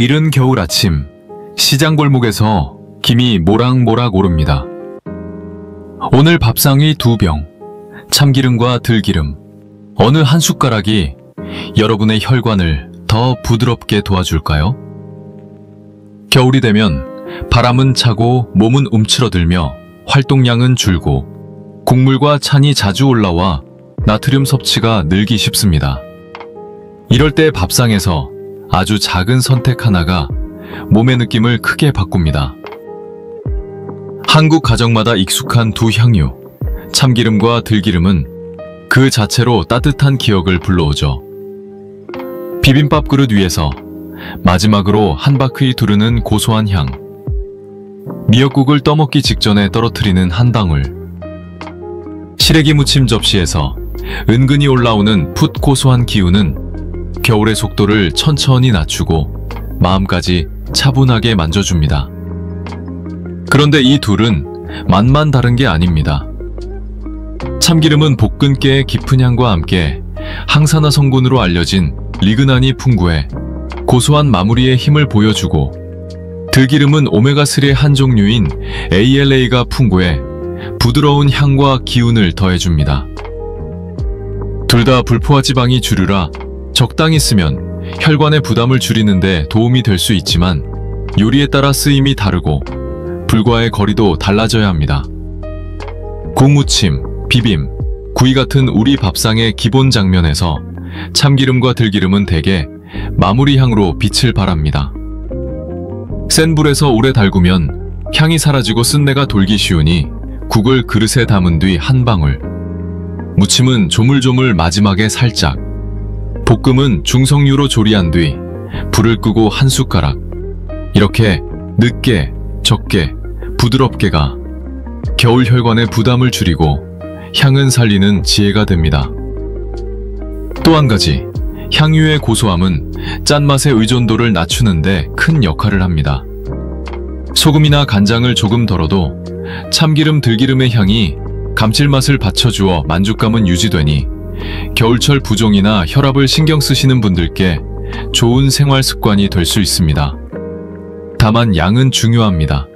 이른 겨울 아침, 시장 골목에서 김이 모락모락 오릅니다. 오늘 밥상이 2병, 참기름과 들기름, 어느 한 숟가락이 여러분의 혈관을 더 부드럽게 도와줄까요? 겨울이 되면 바람은 차고 몸은 움츠러들며 활동량은 줄고 국물과 찬이 자주 올라와 나트륨 섭취가 늘기 쉽습니다. 이럴 때 밥상에서 아주 작은 선택 하나가 몸의 느낌을 크게 바꿉니다. 한국 가정마다 익숙한 두 향유, 참기름과 들기름은 그 자체로 따뜻한 기억을 불러오죠. 비빔밥 그릇 위에서 마지막으로 한 바퀴 두르는 고소한 향, 미역국을 떠먹기 직전에 떨어뜨리는 한 방울, 시래기 무침 접시에서 은근히 올라오는 풋 고소한 기운은 겨울의 속도를 천천히 낮추고 마음까지 차분하게 만져줍니다. 그런데 이 둘은 맛만 다른 게 아닙니다. 참기름은 볶은깨의 깊은 향과 함께 항산화 성분으로 알려진 리그난이 풍부해 고소한 마무리의 힘을 보여주고, 들기름은 오메가3의 한 종류인 ALA가 풍부해 부드러운 향과 기운을 더해줍니다. 둘 다 불포화 지방이 주류라 적당히 쓰면 혈관의 부담을 줄이는 데 도움이 될 수 있지만 요리에 따라 쓰임이 다르고 불과의 거리도 달라져야 합니다. 국무침, 비빔, 구이 같은 우리 밥상의 기본 장면에서 참기름과 들기름은 대개 마무리 향으로 빛을 발합니다. 센 불에서 오래 달구면 향이 사라지고 쓴내가 돌기 쉬우니 국을 그릇에 담은 뒤 한 방울, 무침은 조물조물 마지막에 살짝, 볶음은 중성유로 조리한 뒤 불을 끄고 한 숟가락, 이렇게 늦게, 적게, 부드럽게가 겨울 혈관의 부담을 줄이고 향은 살리는 지혜가 됩니다. 또 한 가지, 향유의 고소함은 짠맛의 의존도를 낮추는데 큰 역할을 합니다. 소금이나 간장을 조금 덜어도 참기름, 들기름의 향이 감칠맛을 받쳐주어 만족감은 유지되니 겨울철 부종이나 혈압을 신경 쓰시는 분들께 좋은 생활 습관이 될 수 있습니다. 다만 양은 중요합니다.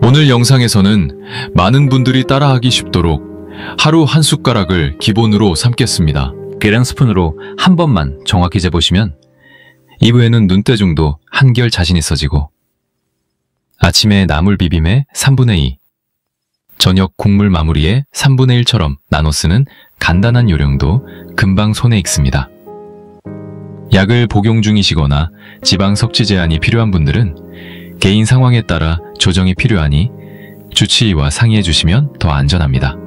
오늘 영상에서는 많은 분들이 따라하기 쉽도록 하루 한 숟가락을 기본으로 삼겠습니다. 계량 스푼으로 한 번만 정확히 재보시면 이후에는 눈대중도 한결 자신 있어지고, 아침에 나물 비빔의 3분의 2, 저녁 국물 마무리에 3분의 1처럼 나눠 쓰는 간단한 요령도 금방 손에 익습니다. 약을 복용 중이시거나 지방 섭취 제한이 필요한 분들은 개인 상황에 따라 조정이 필요하니 주치의와 상의해 주시면 더 안전합니다.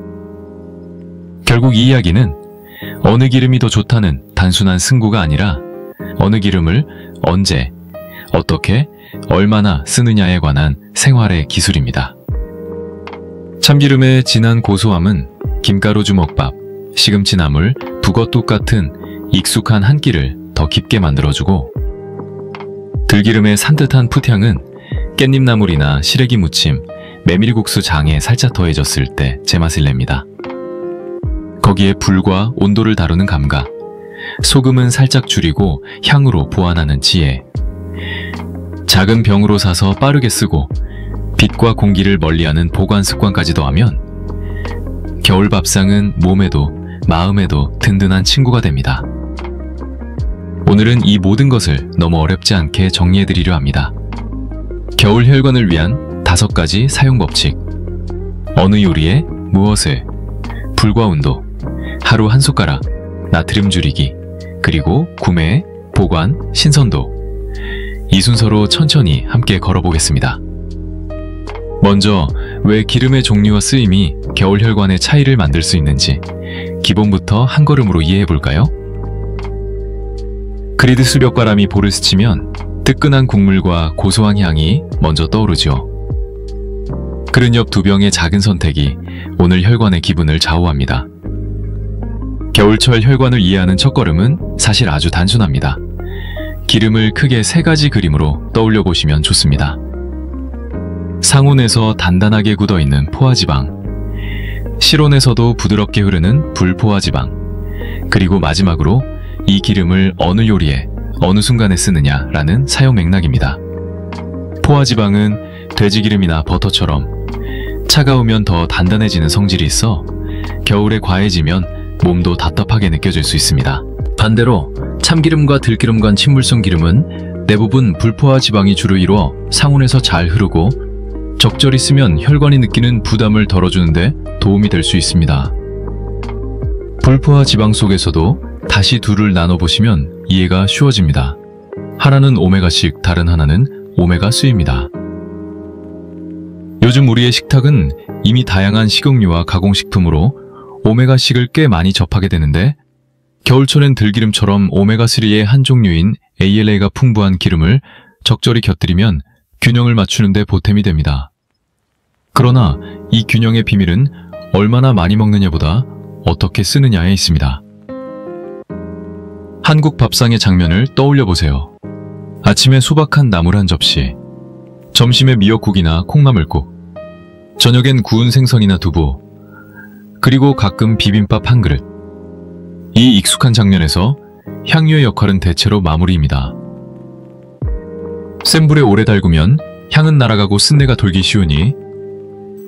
결국 이 이야기는 어느 기름이 더 좋다는 단순한 승부가 아니라 어느 기름을 언제, 어떻게, 얼마나 쓰느냐에 관한 생활의 기술입니다. 참기름의 진한 고소함은 김가루 주먹밥, 시금치 나물, 북어뚝 같은 익숙한 한 끼를 더 깊게 만들어주고, 들기름의 산뜻한 풋향은 깻잎나물이나 시래기 무침, 메밀국수 장에 살짝 더해졌을 때 제맛을 냅니다. 거기에 불과 온도를 다루는 감각, 소금은 살짝 줄이고 향으로 보완하는 지혜, 작은 병으로 사서 빠르게 쓰고 빛과 공기를 멀리하는 보관 습관까지 더하면 겨울 밥상은 몸에도 마음에도 든든한 친구가 됩니다. 오늘은 이 모든 것을 너무 어렵지 않게 정리해드리려 합니다. 겨울 혈관을 위한 5가지 사용 법칙. 어느 요리에 무엇을, 불과 온도, 하루 한 숟가락, 나트륨 줄이기, 그리고 구매, 보관, 신선도. 이 순서로 천천히 함께 걸어보겠습니다. 먼저 왜 기름의 종류와 쓰임이 겨울 혈관의 차이를 만들 수 있는지 기본부터 한 걸음으로 이해해볼까요? 그리드스 벽바람이 볼을 스치면 뜨끈한 국물과 고소한 향이 먼저 떠오르죠. 그릇 옆 2병의 작은 선택이 오늘 혈관의 기분을 좌우합니다. 겨울철 혈관을 이해하는 첫걸음은 사실 아주 단순합니다. 기름을 크게 3가지 그림으로 떠올려 보시면 좋습니다. 상온에서 단단하게 굳어있는 포화지방, 실온에서도 부드럽게 흐르는 불포화지방, 그리고 마지막으로 이 기름을 어느 요리에 어느 순간에 쓰느냐라는 사용 맥락입니다. 포화지방은 돼지기름이나 버터처럼 차가우면 더 단단해지는 성질이 있어 겨울에 과해지면 몸도 답답하게 느껴질 수 있습니다. 반대로 참기름과 들기름간 침물성 기름은 대부분 불포화 지방이 주로 이루어 상온에서 잘 흐르고 적절히 쓰면 혈관이 느끼는 부담을 덜어주는데 도움이 될 수 있습니다. 불포화 지방 속에서도 다시 둘을 나눠보시면 이해가 쉬워집니다. 하나는 오메가식, 다른 하나는 오메가3입니다. 요즘 우리의 식탁은 이미 다양한 식용유와 가공식품으로 오메가식을 꽤 많이 접하게 되는데 겨울철엔 들기름처럼 오메가3의 한 종류인 ALA가 풍부한 기름을 적절히 곁들이면 균형을 맞추는 데 보탬이 됩니다. 그러나 이 균형의 비밀은 얼마나 많이 먹느냐보다 어떻게 쓰느냐에 있습니다. 한국 밥상의 장면을 떠올려 보세요. 아침에 소박한 나물 한 접시, 점심에 미역국이나 콩나물국, 저녁엔 구운 생선이나 두부, 그리고 가끔 비빔밥 한 그릇. 이 익숙한 장면에서 향유의 역할은 대체로 마무리입니다. 센 불에 오래 달구면 향은 날아가고 쓴내가 돌기 쉬우니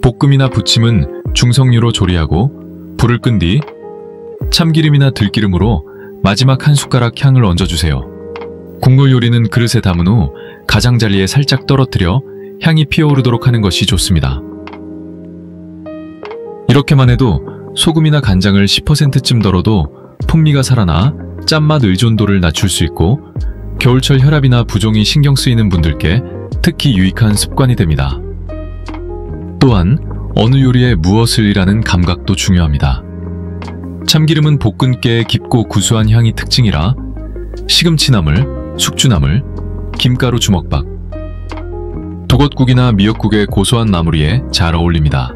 볶음이나 부침은 중성유로 조리하고 불을 끈 뒤 참기름이나 들기름으로 마지막 한 숟가락 향을 얹어주세요. 국물 요리는 그릇에 담은 후 가장자리에 살짝 떨어뜨려 향이 피어오르도록 하는 것이 좋습니다. 이렇게만 해도 소금이나 간장을 10%쯤 덜어도 풍미가 살아나 짠맛 의존도를 낮출 수 있고 겨울철 혈압이나 부종이 신경 쓰이는 분들께 특히 유익한 습관이 됩니다. 또한 어느 요리에 무엇을이라는 감각도 중요합니다. 참기름은 볶은 깨의 깊고 구수한 향이 특징이라 시금치나물, 숙주나물, 김가루 주먹밥, 두것국이나 미역국의 고소한 나물이에 잘 어울립니다.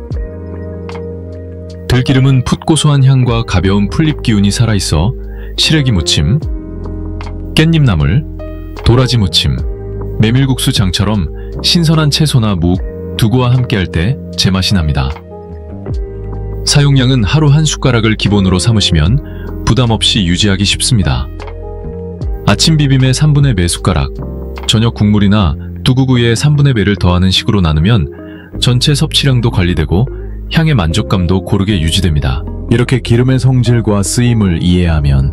들기름은 풋고소한 향과 가벼운 풀잎 기운이 살아있어 시래기 무침, 깻잎나물, 도라지 무침, 메밀국수장처럼 신선한 채소나 묵, 두부와 함께할 때 제맛이 납니다. 사용량은 하루 한 숟가락을 기본으로 삼으시면 부담 없이 유지하기 쉽습니다. 아침 비빔에 3분의 매 숟가락, 저녁 국물이나 두부구이에 3분의 매를 더하는 식으로 나누면 전체 섭취량도 관리되고 향의 만족감도 고르게 유지됩니다. 이렇게 기름의 성질과 쓰임을 이해하면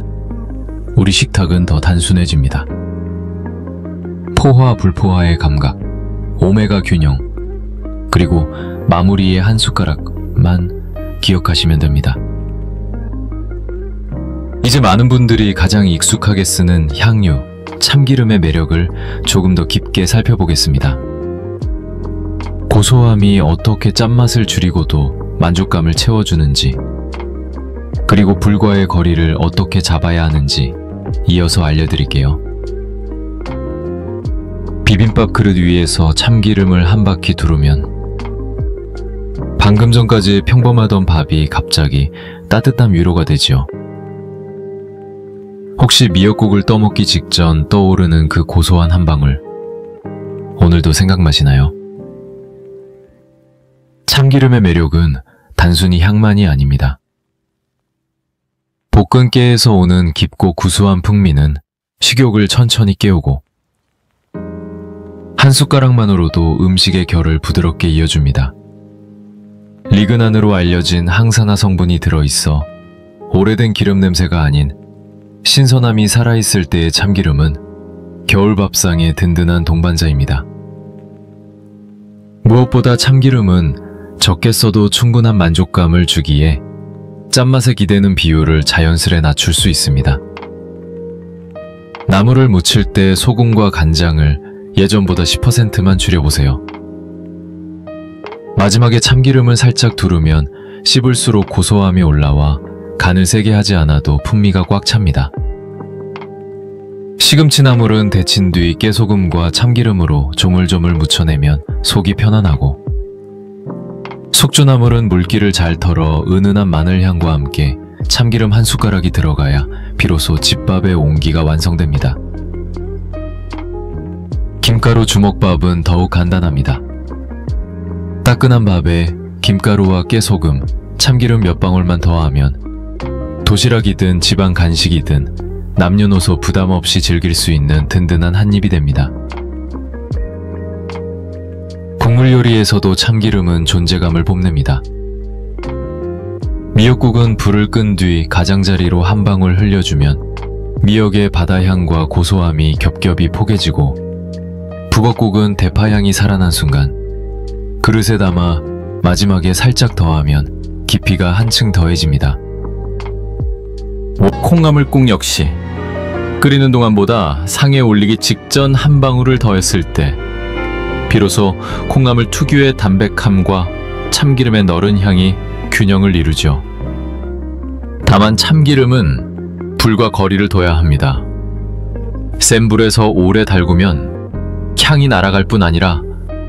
우리 식탁은 더 단순해집니다. 포화, 불포화의 감각, 오메가 균형, 그리고 마무리의 한 숟가락만 기억하시면 됩니다. 이제 많은 분들이 가장 익숙하게 쓰는 향유, 참기름의 매력을 조금 더 깊게 살펴보겠습니다. 고소함이 어떻게 짠맛을 줄이고도 만족감을 채워주는지, 그리고 불과의 거리를 어떻게 잡아야 하는지 이어서 알려드릴게요. 비빔밥 그릇 위에서 참기름을 한 바퀴 두르면 방금 전까지 평범하던 밥이 갑자기 따뜻한 위로가 되지요. 혹시 미역국을 떠먹기 직전 떠오르는 그 고소한 한 방울, 오늘도 생각나시나요? 참기름의 매력은 단순히 향만이 아닙니다. 볶은 깨에서 오는 깊고 구수한 풍미는 식욕을 천천히 깨우고 한 숟가락만으로도 음식의 결을 부드럽게 이어줍니다. 리그난으로 알려진 항산화 성분이 들어있어 오래된 기름 냄새가 아닌 신선함이 살아있을 때의 참기름은 겨울 밥상의 든든한 동반자입니다. 무엇보다 참기름은 적게 써도 충분한 만족감을 주기에 짠맛에 기대는 비율을 자연스레 낮출 수 있습니다. 나물을 무칠 때 소금과 간장을 예전보다 10%만 줄여보세요. 마지막에 참기름을 살짝 두르면 씹을수록 고소함이 올라와 간을 세게 하지 않아도 풍미가 꽉 찹니다. 시금치 나물은 데친 뒤 깨소금과 참기름으로 조물조물 무쳐내면 속이 편안하고, 숙주나물은 물기를 잘 털어 은은한 마늘향과 함께 참기름 한 숟가락이 들어가야 비로소 집밥의 온기가 완성됩니다. 김가루 주먹밥은 더욱 간단합니다. 따끈한 밥에 김가루와 깨소금, 참기름 몇 방울만 더하면 도시락이든 지방 간식이든 남녀노소 부담 없이 즐길 수 있는 든든한 한 입이 됩니다. 국물 요리에서도 참기름은 존재감을 뽐냅니다. 미역국은 불을 끈 뒤 가장자리로 한 방울 흘려주면 미역의 바다향과 고소함이 겹겹이 포개지고, 북엇국은 대파향이 살아난 순간 그릇에 담아 마지막에 살짝 더하면 깊이가 한층 더해집니다. 콩나물국 역시 끓이는 동안보다 상에 올리기 직전 한 방울을 더했을 때 비로소 콩나물 특유의 담백함과 참기름의 너른 향이 균형을 이루죠. 다만 참기름은 불과 거리를 둬야 합니다. 센 불에서 오래 달구면 향이 날아갈 뿐 아니라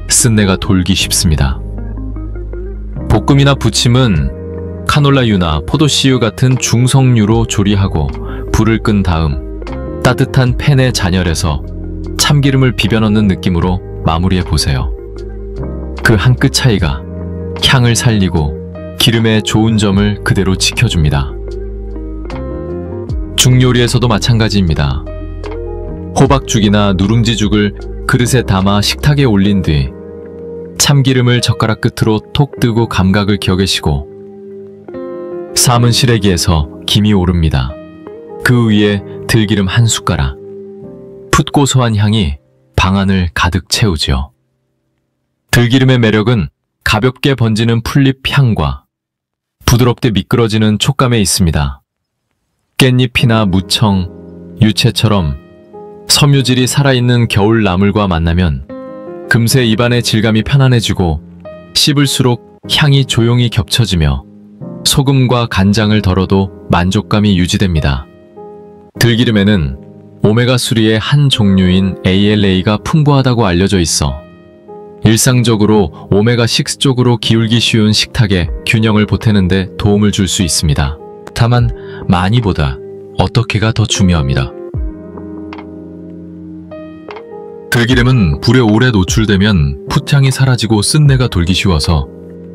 쓴내가 돌기 쉽습니다. 볶음이나 부침은 카놀라유나 포도씨유 같은 중성유로 조리하고 불을 끈 다음 따뜻한 팬에 잔열해서 참기름을 비벼 넣는 느낌으로 마무리해 보세요. 그 한 끗 차이가 향을 살리고 기름의 좋은 점을 그대로 지켜줍니다. 죽요리에서도 마찬가지입니다. 호박죽이나 누룽지죽을 그릇에 담아 식탁에 올린 뒤 참기름을 젓가락 끝으로 톡 뜨고 감각을 기억하시고 삶은 시래기에서 김이 오릅니다. 그 위에 들기름 한 숟가락, 풋고소한 향이 방안을 가득 채우죠. 들기름의 매력은 가볍게 번지는 풀잎 향과 부드럽게 미끄러지는 촉감에 있습니다. 깻잎이나 무청, 유채처럼 섬유질이 살아있는 겨울 나물과 만나면 금세 입안의 질감이 편안해지고 씹을수록 향이 조용히 겹쳐지며 소금과 간장을 덜어도 만족감이 유지됩니다. 들기름에는 오메가3의 한 종류인 ALA가 풍부하다고 알려져 있어 일상적으로 오메가6 쪽으로 기울기 쉬운 식탁에 균형을 보태는 데 도움을 줄 수 있습니다. 다만 많이보다 어떻게가 더 중요합니다. 들기름은 불에 오래 노출되면 풋향이 사라지고 쓴내가 돌기 쉬워서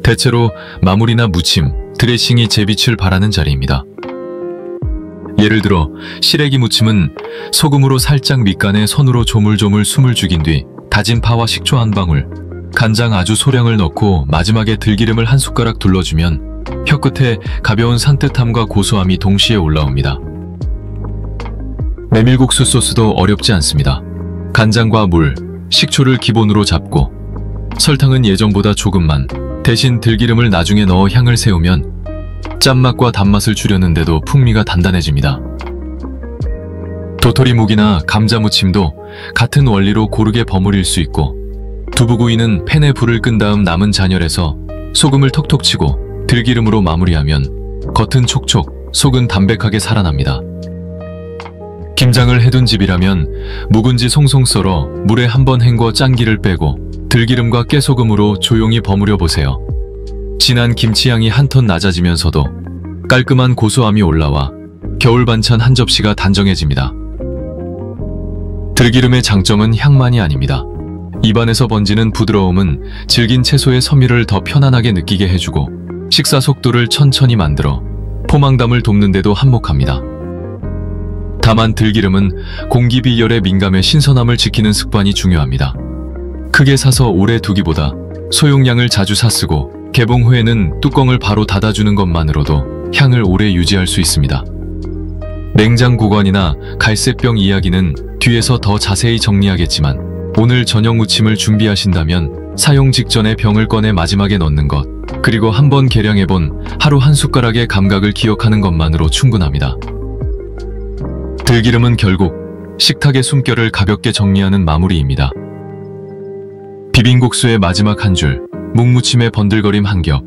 대체로 마무리나 무침, 드레싱이 제 빛을 발하는 자리입니다. 예를 들어 시래기 무침은 소금으로 살짝 밑간에 손으로 조물조물 숨을 죽인 뒤 다진 파와 식초 한 방울, 간장 아주 소량을 넣고 마지막에 들기름을 한 숟가락 둘러주면 혀끝에 가벼운 산뜻함과 고소함이 동시에 올라옵니다. 메밀국수 소스도 어렵지 않습니다. 간장과 물, 식초를 기본으로 잡고 설탕은 예전보다 조금만, 대신 들기름을 나중에 넣어 향을 세우면 짠맛과 단맛을 줄였는데도 풍미가 단단해집니다. 도토리묵이나 감자무침도 같은 원리로 고르게 버무릴 수 있고, 두부구이는 팬에 불을 끈 다음 남은 잔열에서 소금을 톡톡 치고 들기름으로 마무리하면 겉은 촉촉, 속은 담백하게 살아납니다. 김장을 해둔 집이라면 묵은지 송송 썰어 물에 한번 헹궈 짠기를 빼고 들기름과 깨소금으로 조용히 버무려 보세요. 진한 김치향이 한 톤 낮아지면서도 깔끔한 고소함이 올라와 겨울 반찬 한 접시가 단정해집니다. 들기름의 장점은 향만이 아닙니다. 입안에서 번지는 부드러움은 질긴 채소의 섬유를 더 편안하게 느끼게 해주고 식사 속도를 천천히 만들어 포만감을 돕는데도 한몫합니다. 다만 들기름은 공기 비열에 민감해 신선함을 지키는 습관이 중요합니다. 크게 사서 오래 두기보다 소용량을 자주 사쓰고 개봉 후에는 뚜껑을 바로 닫아주는 것만으로도 향을 오래 유지할 수 있습니다. 냉장 구건이나 갈색병 이야기는 뒤에서 더 자세히 정리하겠지만 오늘 저녁 무침을 준비하신다면 사용 직전에 병을 꺼내 마지막에 넣는 것, 그리고 한번 계량해본 하루 한 숟가락의 감각을 기억하는 것만으로 충분합니다. 들기름은 결국 식탁의 숨결을 가볍게 정리하는 마무리입니다. 비빔국수의 마지막 한 줄, 묵무침의 번들거림 한 겹,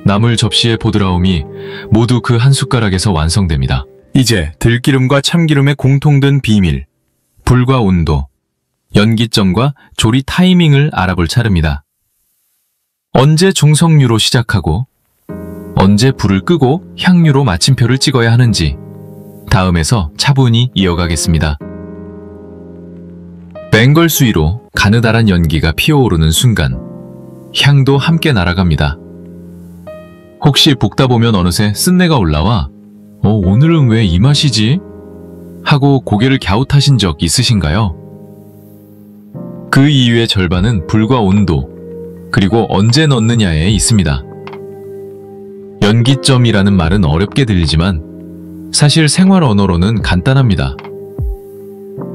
나물 접시의 보드라움이 모두 그 한 숟가락에서 완성됩니다. 이제 들기름과 참기름의 공통된 비밀, 불과 온도, 연기점과 조리 타이밍을 알아볼 차례입니다. 언제 중성유로 시작하고 언제 불을 끄고 향유로 마침표를 찍어야 하는지 다음에서 차분히 이어가겠습니다. 벵걸 수위로 가느다란 연기가 피어오르는 순간 향도 함께 날아갑니다. 혹시 볶다 보면 어느새 쓴내가 올라와 오늘은 왜 이 맛이지? 하고 고개를 갸웃하신 적 있으신가요? 그 이유의 절반은 불과 온도, 그리고 언제 넣느냐에 있습니다. 연기점이라는 말은 어렵게 들리지만 사실 생활 언어로는 간단합니다.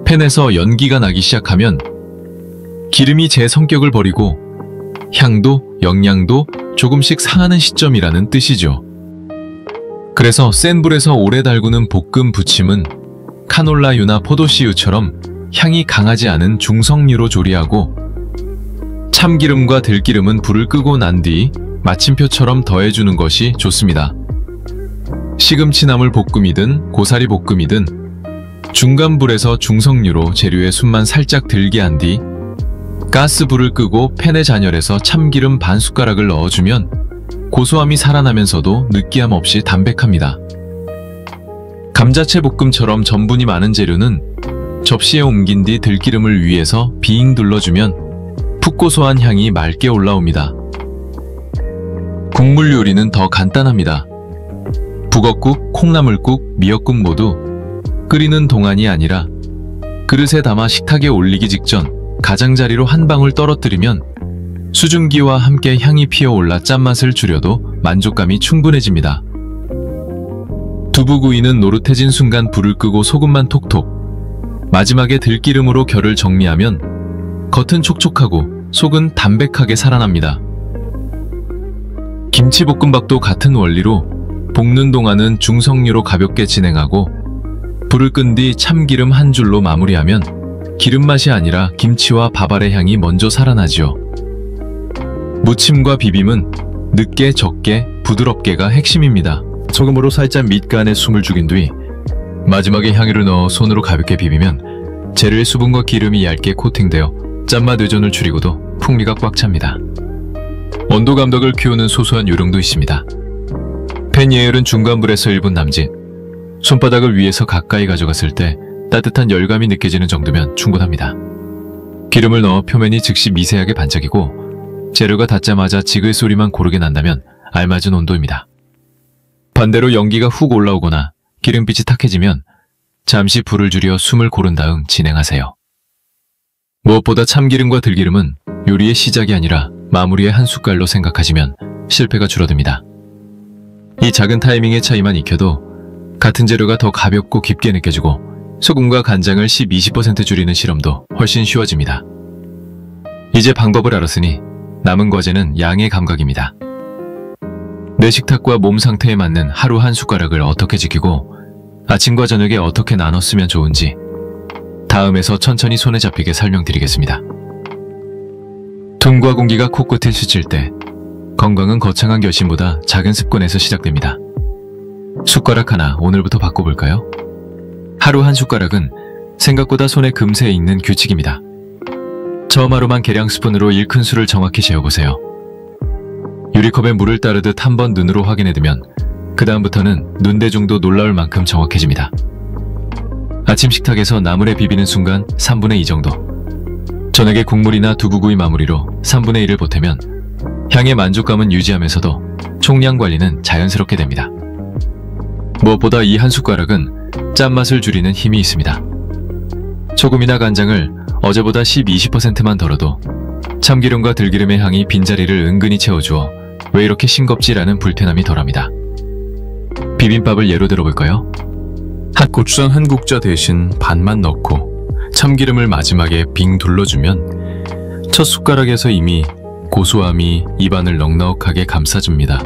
팬에서 연기가 나기 시작하면 기름이 제 성격을 버리고 향도, 영양도 조금씩 상하는 시점이라는 뜻이죠. 그래서 센 불에서 오래 달구는 볶음 부침은 카놀라유나 포도씨유처럼 향이 강하지 않은 중성류로 조리하고, 참기름과 들기름은 불을 끄고 난 뒤 마침표처럼 더해주는 것이 좋습니다. 시금치나물 볶음이든 고사리 볶음이든 중간 불에서 중성류로 재료에 숨만 살짝 들게 한 뒤 가스 불을 끄고 팬에 잔열해서 참기름 반 숟가락을 넣어주면 고소함이 살아나면서도 느끼함 없이 담백합니다. 감자채 볶음처럼 전분이 많은 재료는 접시에 옮긴 뒤 들기름을 위에서 빙 둘러주면 푹 고소한 향이 맑게 올라옵니다. 국물 요리는 더 간단합니다. 북엇국, 콩나물국, 미역국 모두 끓이는 동안이 아니라 그릇에 담아 식탁에 올리기 직전 가장자리로 한 방울 떨어뜨리면 수증기와 함께 향이 피어올라 짠맛을 줄여도 만족감이 충분해집니다. 두부구이는 노릇해진 순간 불을 끄고 소금만 톡톡, 마지막에 들기름으로 결을 정리하면 겉은 촉촉하고 속은 담백하게 살아납니다. 김치볶음밥도 같은 원리로 볶는 동안은 중성류로 가볍게 진행하고 불을 끈 뒤 참기름 한 줄로 마무리하면 기름맛이 아니라 김치와 밥알의 향이 먼저 살아나죠. 무침과 비빔은 늦게, 적게, 부드럽게가 핵심입니다. 소금으로 살짝 밑간에 숨을 죽인 뒤 마지막에 향유를 넣어 손으로 가볍게 비비면 재료의 수분과 기름이 얇게 코팅되어 짠맛 의존을 줄이고도 풍미가 꽉 찹니다. 온도 감독을 키우는 소소한 요령도 있습니다. 팬 예열은 중간불에서 1분 남짓, 손바닥을 위에서 가까이 가져갔을 때 따뜻한 열감이 느껴지는 정도면 충분합니다. 기름을 넣어 표면이 즉시 미세하게 반짝이고 재료가 닿자마자 지글 소리만 고르게 난다면 알맞은 온도입니다. 반대로 연기가 훅 올라오거나 기름빛이 탁해지면 잠시 불을 줄여 숨을 고른 다음 진행하세요. 무엇보다 참기름과 들기름은 요리의 시작이 아니라 마무리의 한 숟갈로 생각하시면 실패가 줄어듭니다. 이 작은 타이밍의 차이만 익혀도 같은 재료가 더 가볍고 깊게 느껴지고 소금과 간장을 10-20% 줄이는 실험도 훨씬 쉬워집니다. 이제 방법을 알았으니 남은 과제는 양의 감각입니다. 내 식탁과 몸 상태에 맞는 하루 한 숟가락을 어떻게 지키고 아침과 저녁에 어떻게 나눠 쓰면 좋은지 다음에서 천천히 손에 잡히게 설명드리겠습니다. tum과 공기가 코끝을 스칠 때 건강은 거창한 결심보다 작은 습관에서 시작됩니다. 숟가락 하나 오늘부터 바꿔볼까요? 하루 한 숟가락은 생각보다 손에 금세 익는 규칙입니다. 처음 하루만 계량 스푼으로 일큰 수를 정확히 재어보세요. 유리컵에 물을 따르듯 한번 눈으로 확인해두면 그 다음부터는 눈대중도 놀라울 만큼 정확해집니다. 아침 식탁에서 나물에 비비는 순간 3분의 2 정도, 저녁에 국물이나 두부구이 마무리로 3분의 1을 보태면 향의 만족감은 유지하면서도 총량 관리는 자연스럽게 됩니다. 무엇보다 이 한 숟가락은 짠맛을 줄이는 힘이 있습니다. 소금이나 간장을 어제보다 10-20%만 덜어도 참기름과 들기름의 향이 빈자리를 은근히 채워주어 왜 이렇게 싱겁지라는 불편함이 덜합니다. 비빔밥을 예로 들어볼까요? 고추장 한 국자 대신 반만 넣고 참기름을 마지막에 빙 둘러주면 첫 숟가락에서 이미 고소함이 입안을 넉넉하게 감싸줍니다.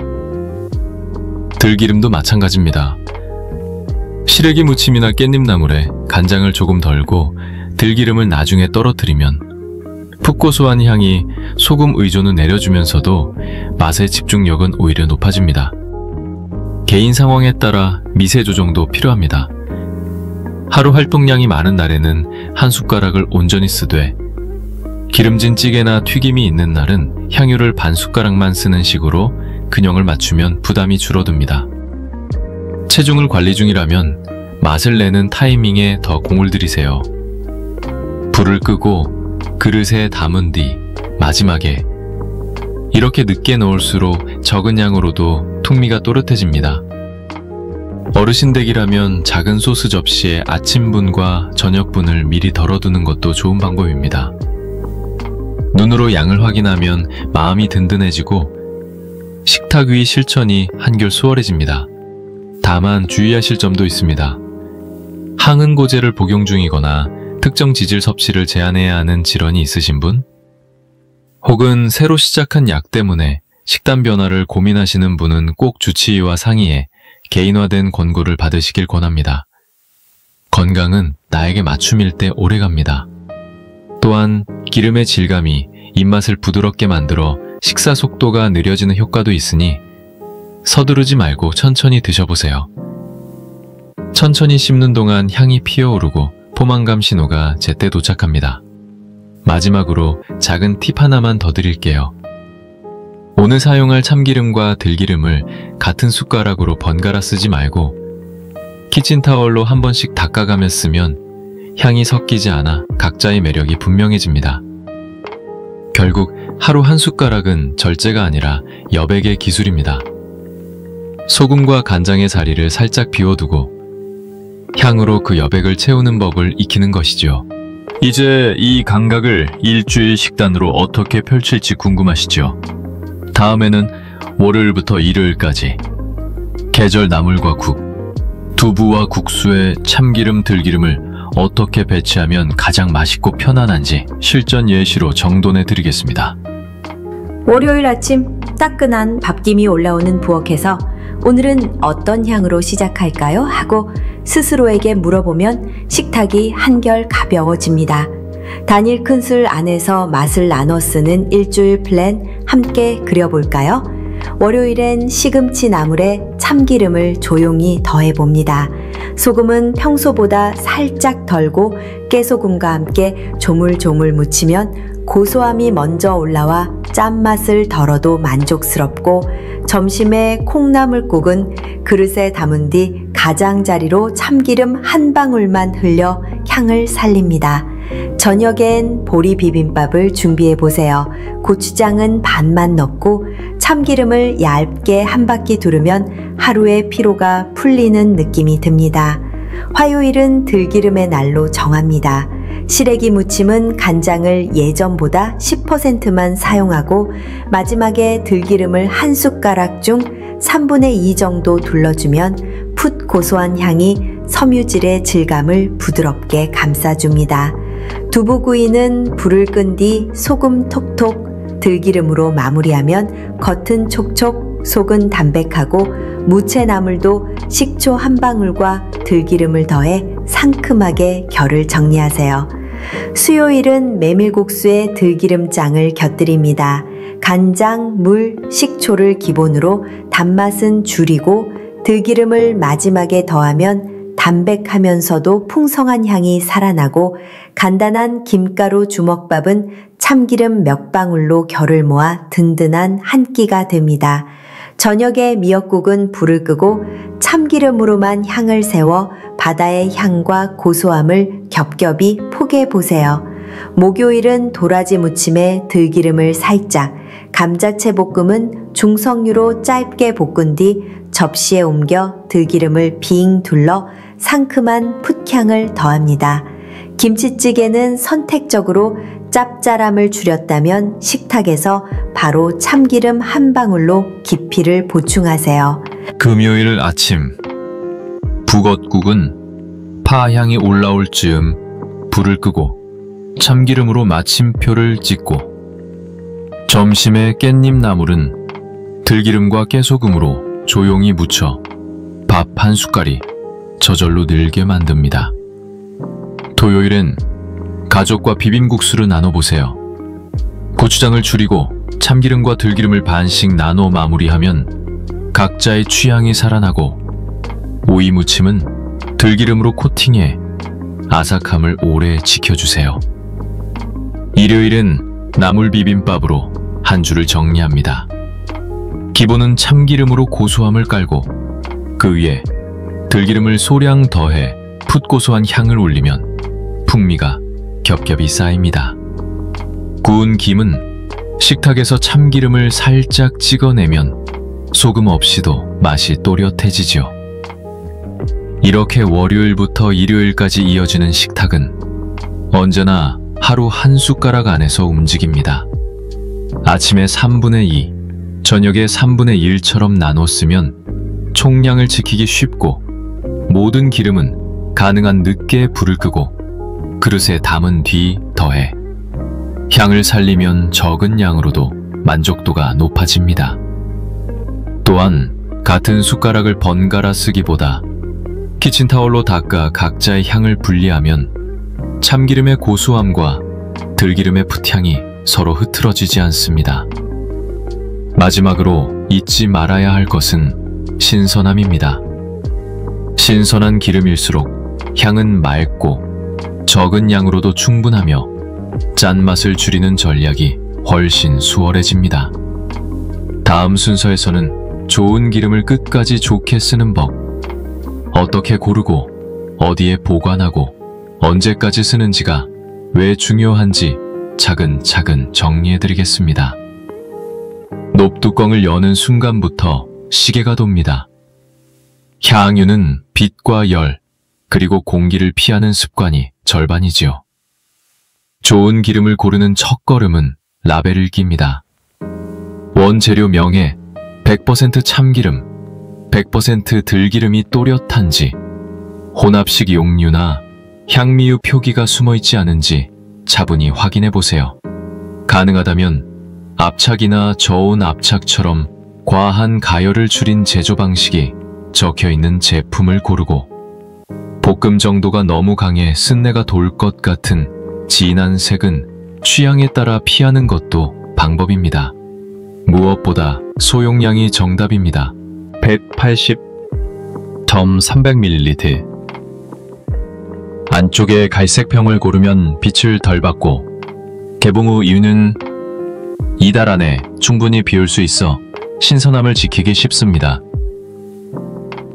들기름도 마찬가지입니다. 시래기 무침이나 깻잎나물에 간장을 조금 덜고 들기름을 나중에 떨어뜨리면 푹 고소한 향이 소금 의존을 내려주면서도 맛의 집중력은 오히려 높아집니다. 개인 상황에 따라 미세 조정도 필요합니다. 하루 활동량이 많은 날에는 한 숟가락을 온전히 쓰되 기름진 찌개나 튀김이 있는 날은 향유를 반 숟가락만 쓰는 식으로 균형을 맞추면 부담이 줄어듭니다. 체중을 관리 중이라면 맛을 내는 타이밍에 더 공을 들이세요. 불을 끄고 그릇에 담은 뒤 마지막에 이렇게 늦게 넣을수록 적은 양으로도 풍미가 또렷해집니다. 어르신 댁이라면 작은 소스 접시에 아침분과 저녁분을 미리 덜어두는 것도 좋은 방법입니다. 눈으로 양을 확인하면 마음이 든든해지고 식탁 위 실천이 한결 수월해집니다. 다만 주의하실 점도 있습니다. 항응고제를 복용 중이거나 특정 지질 섭취를 제한해야 하는 질환이 있으신 분, 혹은 새로 시작한 약 때문에 식단 변화를 고민하시는 분은 꼭 주치의와 상의해 개인화된 권고를 받으시길 권합니다. 건강은 나에게 맞춤일 때 오래갑니다. 또한 기름의 질감이 입맛을 부드럽게 만들어 식사 속도가 느려지는 효과도 있으니 서두르지 말고 천천히 드셔보세요. 천천히 씹는 동안 향이 피어오르고 포만감 신호가 제때 도착합니다. 마지막으로 작은 팁 하나만 더 드릴게요. 오늘 사용할 참기름과 들기름을 같은 숟가락으로 번갈아 쓰지 말고 키친타월로 한 번씩 닦아가며 쓰면 향이 섞이지 않아 각자의 매력이 분명해집니다. 결국 하루 한 숟가락은 절제가 아니라 여백의 기술입니다. 소금과 간장의 자리를 살짝 비워두고 향으로 그 여백을 채우는 법을 익히는 것이죠. 이제 이 감각을 일주일 식단으로 어떻게 펼칠지 궁금하시죠? 다음에는 월요일부터 일요일까지 계절 나물과 국, 두부와 국수에 참기름, 들기름을 어떻게 배치하면 가장 맛있고 편안한지 실전 예시로 정돈해 드리겠습니다. 월요일 아침 따끈한 밥김이 올라오는 부엌에서 오늘은 어떤 향으로 시작할까요? 하고 스스로에게 물어보면 식탁이 한결 가벼워집니다. 단일 큰술 안에서 맛을 나눠 쓰는 일주일 플랜 함께 그려볼까요? 월요일엔 시금치 나물에 참기름을 조용히 더해봅니다. 소금은 평소보다 살짝 덜고 깨소금과 함께 조물조물 무치면 고소함이 먼저 올라와 짠맛을 덜어도 만족스럽고, 점심에 콩나물국은 그릇에 담은 뒤 가장자리로 참기름 한 방울만 흘려 향을 살립니다. 저녁엔 보리 비빔밥을 준비해보세요. 고추장은 반만 넣고 참기름을 얇게 한 바퀴 두르면 하루의 피로가 풀리는 느낌이 듭니다. 화요일은 들기름의 날로 정합니다. 시래기 무침은 간장을 예전보다 10%만 사용하고 마지막에 들기름을 한 숟가락 중 3분의 2 정도 둘러주면 풋 고소한 향이 섬유질의 질감을 부드럽게 감싸줍니다. 두부구이는 불을 끈 뒤 소금 톡톡, 들기름으로 마무리하면 겉은 촉촉, 속은 담백하고 무채나물도 식초 한 방울과 들기름을 더해 상큼하게 결을 정리하세요. 수요일은 메밀국수에 들기름장을 곁들입니다. 간장, 물, 식초를 기본으로 단맛은 줄이고 들기름을 마지막에 더하면 담백하면서도 풍성한 향이 살아나고, 간단한 김가루 주먹밥은 참기름 몇 방울로 결을 모아 든든한 한 끼가 됩니다. 저녁에 미역국은 불을 끄고 참기름으로만 향을 세워 바다의 향과 고소함을 겹겹이 포개보세요. 목요일은 도라지 무침에 들기름을 살짝, 감자채 볶음은 중석류로 짧게 볶은 뒤 접시에 옮겨 들기름을 빙 둘러 상큼한 풋향을 더합니다. 김치찌개는 선택적으로 짭짤함을 줄였다면 식탁에서 바로 참기름 한 방울로 깊이를 보충하세요. 금요일 아침, 북엇국은 파향이 올라올 즈음 불을 끄고 참기름으로 마침표를 찍고, 점심에 깻잎 나물은 들기름과 깨소금으로 조용히 무쳐 밥 한 숟갈이 저절로 늘게 만듭니다. 토요일엔 가족과 비빔국수를 나눠보세요. 고추장을 줄이고 참기름과 들기름을 반씩 나눠 마무리하면 각자의 취향이 살아나고, 오이 무침은 들기름으로 코팅해 아삭함을 오래 지켜주세요. 일요일은 나물 비빔밥으로 한 주를 정리합니다. 기본은 참기름으로 고소함을 깔고 그 위에 들기름을 소량 더해 풋고소한 향을 올리면 풍미가 겹겹이 쌓입니다. 구운 김은 식탁에서 참기름을 살짝 찍어내면 소금 없이도 맛이 또렷해지죠. 이렇게 월요일부터 일요일까지 이어지는 식탁은 언제나 하루 한 숟가락 안에서 움직입니다. 아침에 3분의 2, 저녁에 3분의 1처럼 나눠 쓰면 총량을 지키기 쉽고 모든 기름은 가능한 늦게 불을 끄고 그릇에 담은 뒤 더해 향을 살리면 적은 양으로도 만족도가 높아집니다. 또한 같은 숟가락을 번갈아 쓰기보다 키친타올로 닦아 각자의 향을 분리하면 참기름의 고소함과 들기름의 풋향이 서로 흐트러지지 않습니다. 마지막으로 잊지 말아야 할 것은 신선함입니다. 신선한 기름일수록 향은 맑고 적은 양으로도 충분하며 짠맛을 줄이는 전략이 훨씬 수월해집니다. 다음 순서에서는 좋은 기름을 끝까지 좋게 쓰는 법, 어떻게 고르고 어디에 보관하고 언제까지 쓰는지가 왜 중요한지 차근차근 정리해드리겠습니다. 높뚜껑을 여는 순간부터 시계가 돕니다. 향유는 빛과 열, 그리고 공기를 피하는 습관이 절반이지요. 좋은 기름을 고르는 첫걸음은 라벨을 낍니다. 원재료 명에 100% 참기름, 100% 들기름이 또렷한지, 혼합식 용류나 향미유 표기가 숨어있지 않은지 차분히 확인해 보세요. 가능하다면 압착이나 저온 압착처럼 과한 가열을 줄인 제조 방식이 적혀있는 제품을 고르고, 볶음 정도가 너무 강해 쓴내가 돌 것 같은 진한 색은 취향에 따라 피하는 것도 방법입니다. 무엇보다 소용량이 정답입니다. 180 덤 300ml. 안쪽에 갈색 병을 고르면 빛을 덜 받고 개봉 후 이유는 이달 안에 충분히 비울 수 있어 신선함을 지키기 쉽습니다.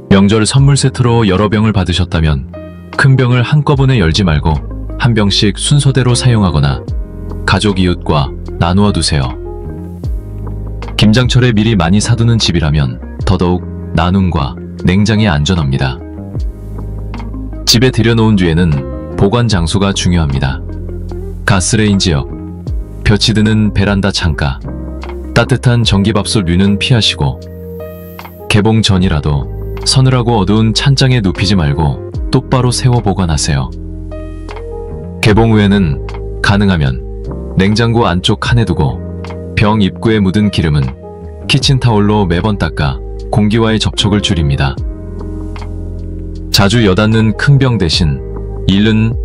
명절 선물 세트로 여러 병을 받으셨다면 큰 병을 한꺼번에 열지 말고 한 병씩 순서대로 사용하거나 가족 이웃과 나누어 두세요. 김장철에 미리 많이 사두는 집이라면 더더욱 나눔과 냉장이 안전합니다. 집에 들여놓은 뒤에는 보관 장소가 중요합니다. 가스레인지역, 볕이 드는 베란다 창가, 따뜻한 전기밥솥류는 피하시고 개봉 전이라도 서늘하고 어두운 찬장에 눕히지 말고 똑바로 세워 보관하세요. 개봉 후에는 가능하면 냉장고 안쪽 칸에 두고 병 입구에 묻은 기름은 키친타올로 매번 닦아 공기와의 접촉을 줄입니다. 자주 여닫는 큰 병 대신 1은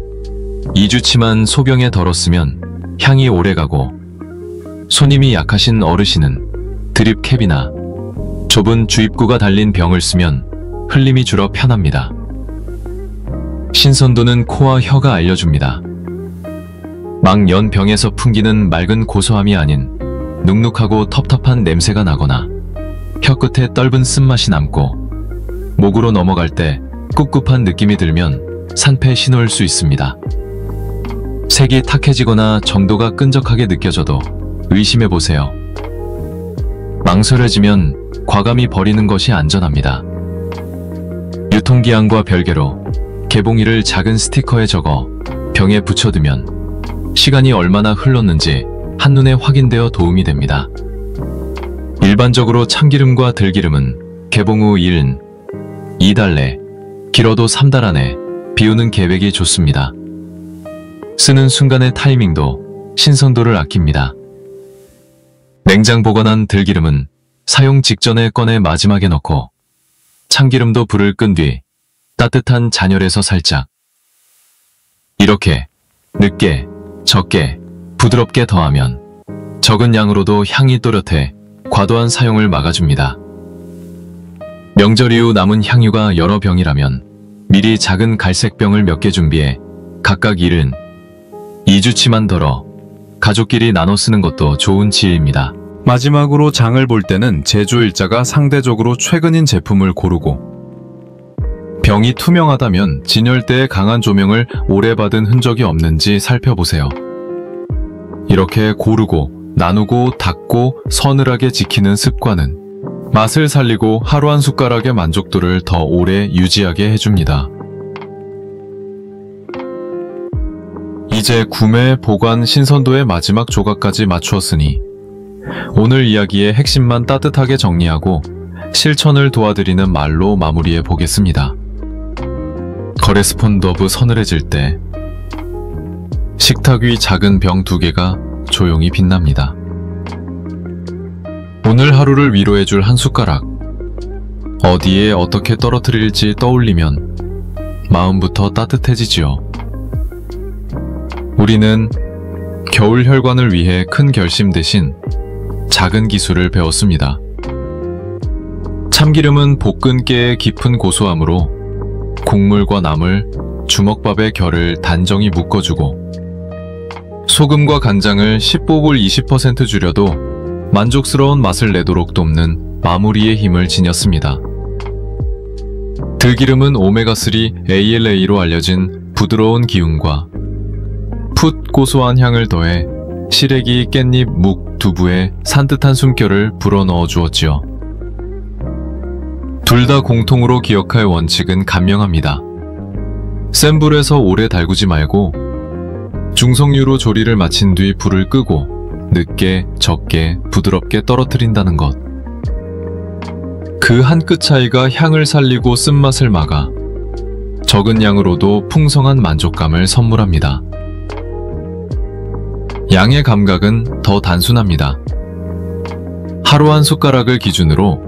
2주치만 소병에 덜었으면 향이 오래가고, 손님이 약하신 어르신은 드립캡이나 좁은 주입구가 달린 병을 쓰면 흘림이 줄어 편합니다. 신선도는 코와 혀가 알려줍니다. 막 연 병에서 풍기는 맑은 고소함이 아닌 눅눅하고 텁텁한 냄새가 나거나 혀끝에 떫은 쓴맛이 남고 목으로 넘어갈 때 꿉꿉한 느낌이 들면 산패 신호일 수 있습니다. 색이 탁해지거나 점도가 끈적하게 느껴져도 의심해보세요. 망설여지면 과감히 버리는 것이 안전합니다. 유통기한과 별개로 개봉일을 작은 스티커에 적어 병에 붙여두면 시간이 얼마나 흘렀는지 한눈에 확인되어 도움이 됩니다. 일반적으로 참기름과 들기름은 개봉 후 1, 2달 내, 길어도 3달 안에 비우는 계획이 좋습니다. 쓰는 순간의 타이밍도 신선도를 아낍니다. 냉장 보관한 들기름은 사용 직전에 꺼내 마지막에 넣고 참기름도 불을 끈 뒤 따뜻한 잔열에서 살짝, 이렇게 늦게, 적게, 부드럽게 더하면 적은 양으로도 향이 또렷해 과도한 사용을 막아줍니다. 명절 이후 남은 향유가 여러 병이라면 미리 작은 갈색 병을 몇 개 준비해 각각 1은 2주치만 덜어 가족끼리 나눠 쓰는 것도 좋은 지혜입니다. 마지막으로 장을 볼 때는 제조일자가 상대적으로 최근인 제품을 고르고, 병이 투명하다면 진열대에 강한 조명을 오래 받은 흔적이 없는지 살펴보세요. 이렇게 고르고 나누고 닦고 서늘하게 지키는 습관은 맛을 살리고 하루 한 숟가락의 만족도를 더 오래 유지하게 해줍니다. 이제 구매, 보관, 신선도의 마지막 조각까지 맞추었으니 오늘 이야기의 핵심만 따뜻하게 정리하고 실천을 도와드리는 말로 마무리해 보겠습니다. 거레스폰더브 서늘해질 때 식탁 위 작은 병 2개가 조용히 빛납니다. 오늘 하루를 위로해줄 한 숟가락. 어디에 어떻게 떨어뜨릴지 떠올리면 마음부터 따뜻해지지요. 우리는 겨울 혈관을 위해 큰 결심 대신 작은 기술을 배웠습니다. 참기름은 볶은 깨의 깊은 고소함으로 국물과 나물, 주먹밥의 결을 단정히 묶어주고 소금과 간장을 15불 20% 줄여도 만족스러운 맛을 내도록 돕는 마무리의 힘을 지녔습니다. 들기름은 오메가3 ALA로 알려진 부드러운 기운과 풋 고소한 향을 더해 시래기, 깻잎, 묵, 두부에 산뜻한 숨결을 불어넣어 주었지요. 둘 다 공통으로 기억할 원칙은 간명합니다. 센 불에서 오래 달구지 말고 중속유로 조리를 마친 뒤 불을 끄고 늦게, 적게, 부드럽게 떨어뜨린다는 것. 그 한 끗 차이가 향을 살리고 쓴맛을 막아 적은 양으로도 풍성한 만족감을 선물합니다. 양의 감각은 더 단순합니다. 하루 한 숟가락을 기준으로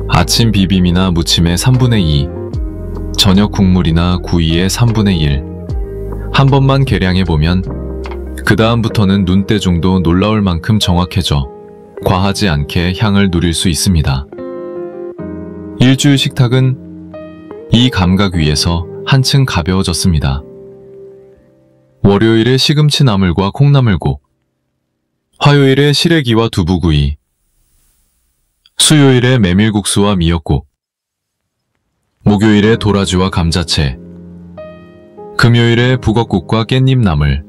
아침 비빔이나 무침의 3분의 2, 저녁 국물이나 구이의 3분의 1, 한 번만 계량해보면 그 다음부터는 눈대중도 놀라울 만큼 정확해져 과하지 않게 향을 누릴 수 있습니다. 일주일 식탁은 이 감각 위에서 한층 가벼워졌습니다. 월요일에 시금치 나물과 콩나물국, 화요일에 시래기와 두부구이, 수요일에 메밀국수와 미역국, 목요일에 도라지와 감자채, 금요일에 북엇국과 깻잎 나물,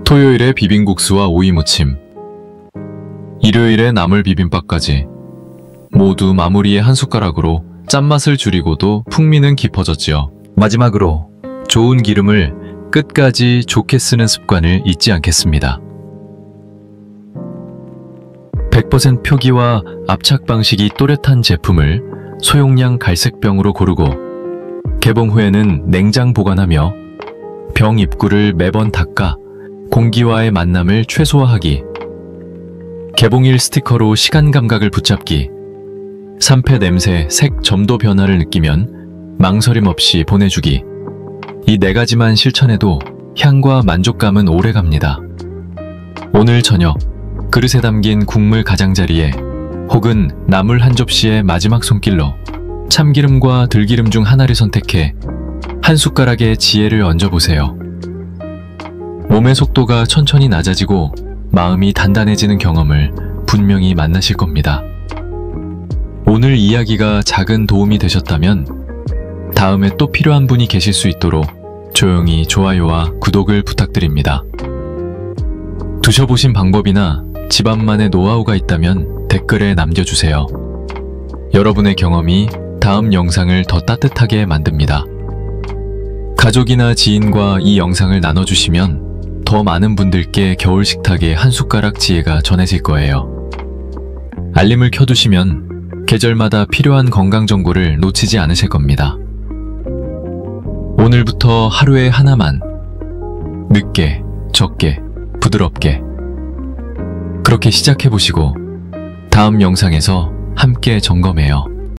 토요일에 비빔국수와 오이무침, 일요일에 나물 비빔밥까지 모두 마무리의 한 숟가락으로 짠맛을 줄이고도 풍미는 깊어졌지요. 마지막으로 좋은 기름을 끝까지 좋게 쓰는 습관을 잊지 않겠습니다. 100% 표기와 압착 방식이 또렷한 제품을 소용량 갈색병으로 고르고 개봉 후에는 냉장 보관하며 병 입구를 매번 닦아 공기와의 만남을 최소화하기, 개봉일 스티커로 시간 감각을 붙잡기, 산패 냄새, 색, 점도 변화를 느끼면 망설임 없이 보내주기. 이 4가지만 실천해도 향과 만족감은 오래갑니다. 오늘 저녁 그릇에 담긴 국물 가장자리에 혹은 나물 한 접시의 마지막 손길로 참기름과 들기름 중 하나를 선택해 한 숟가락의 지혜를 얹어보세요. 몸의 속도가 천천히 낮아지고 마음이 단단해지는 경험을 분명히 만나실 겁니다. 오늘 이야기가 작은 도움이 되셨다면 다음에 또 필요한 분이 계실 수 있도록 조용히 좋아요와 구독을 부탁드립니다. 드셔보신 방법이나 집안만의 노하우가 있다면 댓글에 남겨주세요. 여러분의 경험이 다음 영상을 더 따뜻하게 만듭니다. 가족이나 지인과 이 영상을 나눠주시면 더 많은 분들께 겨울 식탁의 한 숟가락 지혜가 전해질 거예요. 알림을 켜두시면 계절마다 필요한 건강 정보를 놓치지 않으실 겁니다. 오늘부터 하루에 하나만 늦게, 적게, 부드럽게 그렇게 시작해보시고 다음 영상에서 함께 점검해요.